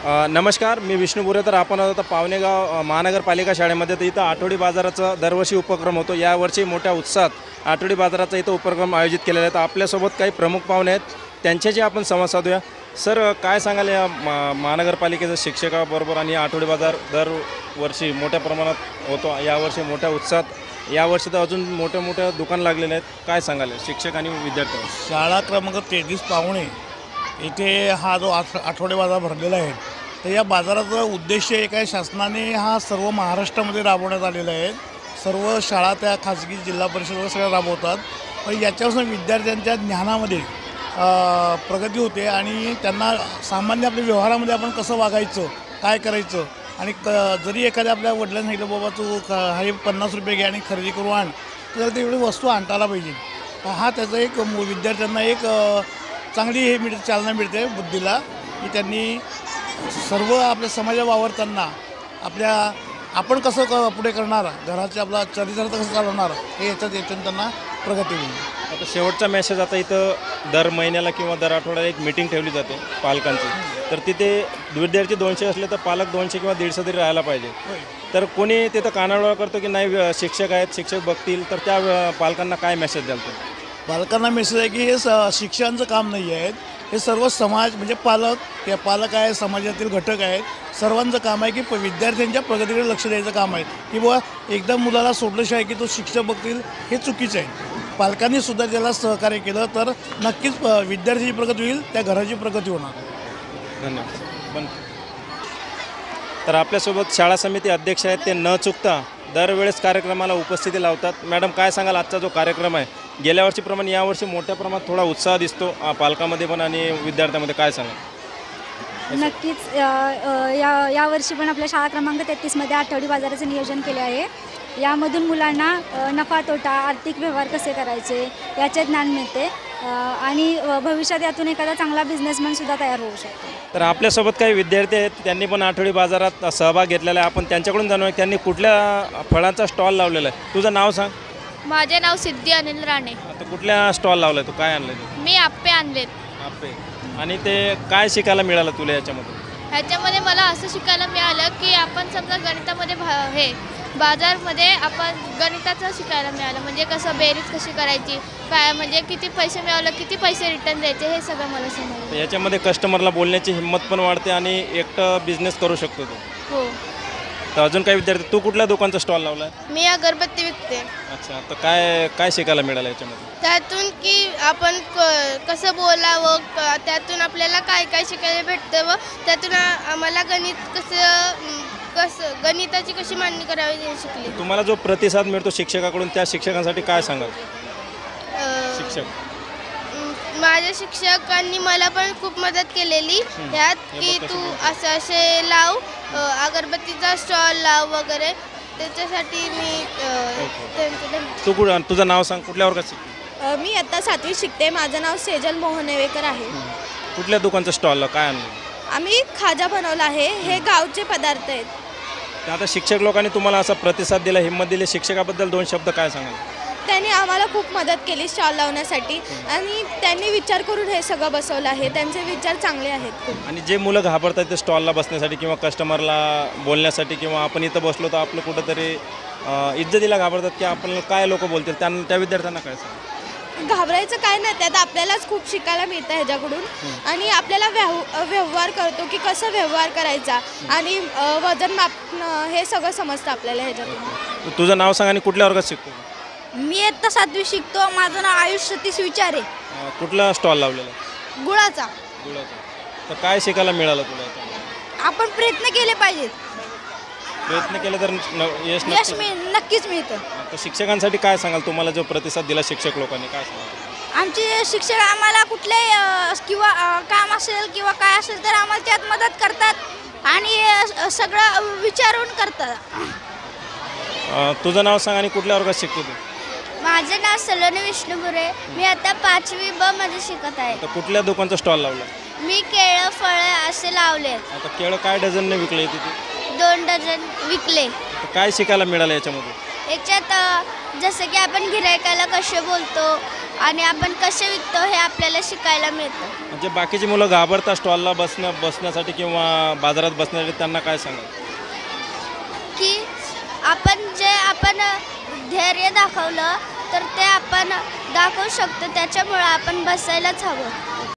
नमस्कार, मी विष्णू बोरे. तर आपण आता पावणेगाव महानगरपालिका शाळेमध्ये तर इथं आठवडी बाजाराचा दरवर्षी उपक्रम होतो. यावर्षी मोठ्या उत्साहात आठवडी बाजाराचा इथं उपक्रम आयोजित केलेला आहे. तर आपल्यासोबत काही प्रमुख पाहुणे आहेत, त्यांच्याशी आपण संवाद साधूया. सर, काय सांगाल या महानगरपालिकेच्या शिक्षकाबरोबर आणि आठवडी बाजार दरवर्षी मोठ्या प्रमाणात होतो, यावर्षी मोठ्या उत्साहात, यावर्षी तर अजून मोठ्या दुकान लागलेले आहेत, काय सांगाल शिक्षक आणि विद्यार्थी? शाळा क्रमांक 33 पावणे इथे हा जो आठवडे बाजार भरलेला आहे, तर या बाजाराचा उद्देश एक आहे, शासनाने हा सर्व महाराष्ट्रामध्ये राबवण्यात आलेला आहे. सर्व शाळा त्या खाजगी जिल्हा परिषद सगळ्या राबवतात. पण याच्यापासून विद्यार्थ्यांच्या ज्ञानामध्ये प्रगती होते आणि त्यांना सामान्य आपल्या व्यवहारामध्ये आपण कसं वागायचं, काय करायचं, आणि जरी एखाद्या आपल्या वडिलांनी सांगितलं बाबा तू हे 50 रुपये घे आणि खरेदी करू आण, तर ते एवढी वस्तू आणता आला पाहिजे. हा त्याचा एक विद्यार्थ्यांना एक चांगली हे चालना मिळते बुद्धीला, की त्यांनी सर्व आपल्या समाजात वावरताना आपण कसं पुढे करणार, घराचे आपला चरित्र कसं चालवणार, हे याच्यातून त्यांना प्रगती होईल. आता शेवटचा मेसेज, आता इथं दर महिन्याला किंवा दर आठवड्याला एक मीटिंग ठेवली जाते पालकांची. तर तिथे विद्यार्थी 200 असले तर पालक 200 किंवा 150 तरी राहायला पाहिजे. तर कोणी तिथं कानाडोळा करतो की नाही शिक्षक आहेत, शिक्षक बघतील, तर त्या पालकांना काय मेसेज द्याल? पालकांना मेसेज आहे की हे शिक्षकांचं काम नाही आहे, हे सर्व समाज म्हणजे पालक आहे, समाजातील घटक आहेत, सर्वांचं काम आहे की विद्यार्थ्यांच्या प्रगतीकडे लक्ष द्यायचं काम आहे. की बुवा एकदा मुलाला सोडल्याशिवाय की तो शिक्षक बघतील, हे चुकीचं आहे. पालकांनी सुद्धा त्याला सहकार्य केलं तर नक्कीच विद्यार्थ्याची प्रगती होईल, त्या घराची प्रगती होणार. धन्यवाद. तर आपल्यासोबत शाळा समिती अध्यक्ष आहेत, ते न चुकता दरवेळेस कार्यक्रमाला उपस्थिती लावतात. मॅडम, काय सांगाल आजचा जो कार्यक्रम आहे, गेल्या वर्षीप्रमाणे यावर्षी मोठ्या प्रमाणात थोडा उत्साह दिसतो पालकामध्ये पण आणि विद्यार्थ्यांमध्ये, काय सांगाल? नक्कीच यावर्षी पण आपल्या शाळा क्रमांक 33मध्ये आठवडी बाजाराचं नियोजन केले आहे. यामधून मुलांना नफा तोटा, आर्थिक व्यवहार कसे करायचे याचे ज्ञान मिळते आणि भविष्यात यातून एखादा चांगला बिझनेसमॅनसुद्धा तयार होऊ शकतो. तर आपल्यासोबत काही विद्यार्थी आहेत, त्यांनी पण आठवडी बाजारात सहभाग घेतलेला आहे. आपण त्यांच्याकडून जाणूया त्यांनी कुठल्या फळांचा स्टॉल लावलेला आहे. तुझं नाव सांग. माझे नाव सिद्धी अनिल राणे. आता कुठल्या स्टॉल लावला आहे, तू काय आणलं? मी आप्पे आणलेत. आप्पे. आणि ते काय शिकायला मिळालं तुला याच्यामध्ये? ह्याच्यामध्ये मला असं शिकायला मिळालं की आपण समजा गणितामध्ये बाजारमध्ये आपण गणिताचं शिकायला मिळालं, म्हणजे कसं बेरीज कशी करायची, काय म्हणजे किती पैसे मिळवलं, किती पैसे रिटर्न द्यायचे, हे सगळं मला समजलं. याच्यामध्ये कस्टमरला बोलण्याची हिंमत पण वाढते आणि एकटं बिझनेस करू शकतो तो. हो. तर अजून काही विद्यार्थी, तू कुठल्या दुकानचा स्टॉल लावला आहे? मी अगरबत्ती विकते. अच्छा, तर काय शिकायला मिळालं याच्यामध्ये? त्यातून की आपण कसं बोलावं, त्यातून आपल्याला काय काय शिकायला भेटतं व त्यातून आम्हाला गणिताची कशी मांडणी करावी हे शिकली. तुम्हाला जो प्रतिसाद मिळतो शिक्षकाकडून, त्या शिक्षकांसाठी काय सांगाल? माझ्या शिक्षकांनी मला पण खूप मदत केलेली ह्यात, की तू असे लाव, अगरबत्तीचा स्टॉल लाव वगैरे, त्याच्यासाठी मी तुझं नाव सांग, कुठल्या वर्गात शिकते? मी आता 7वी शिकते. माझं नाव सेजल मोहनेवेकर आहे. कुठल्या दुकानचं स्टॉलला काय आणलं? आम्ही खाजा बनवला आहे. हे गावचे पदार्थ आहेत. तर आता शिक्षक लोकांनी तुम्हाला असा प्रतिसाद दिला, हिंमत दिली, शिक्षकाबद्दल 2 शब्द काय सांगाल? त्यांनी आम्हाला खूप मदत केली स्टॉल लावण्यासाठी आणि त्यांनी विचार करून हे सगळं बसवलं आहे. त्यांचे विचार चांगले आहेत खूप. आणि जे मुलं घाबरतात ते स्टॉलला बसण्यासाठी किंवा कस्टमरला बोलण्यासाठी, किंवा आपण इथं बसलो तर आपलं कुठंतरी इज्जतीला घाबरतात की आपण काय लोक बोलतील, त्या विद्यार्थ्यांना काय सांगा? घाबरायचं काय नाही, त्यात आपल्यालाच खूप शिकायला मिळतं ह्याच्याकडून. आणि आपल्याला व्यवहार करतो की कसं व्यवहार करायचा आणि वजन मापणं, हे सगळं समजतं आपल्याला ह्याच्यातून. तुझं नाव सांग आणि कुठल्या वर्गात शिकतो? मी आता 7वी शिकतो. माझं नाव आयुष सतीश विचार आहे. कुठला स्टॉल लावलेला? गुळाचा. तर काय शिकायला मिळालं तुला? आपण प्रयत्न केले पाहिजेत. प्रयत्न केले तर यश नक्कीच मिळतं. तर शिक्षकांसाठी काय सांगाल? तुम्हाला जो प्रतिसाद दिला शिक्षक लोकांनी, काय सांगाल? आमचे शिक्षक आम्हाला कुठले किंवा काम असेल किंवा काय असेल तर आम्हाला त्यात मदत करतात आणि सगळं विचारून करतात. तुझं नाव सांग आणि कुठल्या वर्गात शिकतो तू? माझं नाव सलोनी विष्णू बुरे. मी आता 5वी ब मध्ये शिकत आहे. तर कुठल्या दुकानचा स्टॉल लावला? मी केळं फळं असे लावलेत. आता केळं काय डझनने विकले तिथे? 2 डझन विकले. काय शिकायला मिळालं याच्यामध्ये? याच्यात जसं की आपण गिरायकाला कसे बोलतो, आणि आपण कसे विकतो हे आपल्याला शिकायला मिळतं. म्हणजे बाकीची मुलं घाबरतात स्टॉलला बसण्यासाठी किंवा बाजारात बसण्यासाठी, त्यांना काय सांगाल? की आपण धैर्य दाखवलं तर ते आपण दाखवू शकतो, त्याच्यामुळं आपण बसायलाच हवं.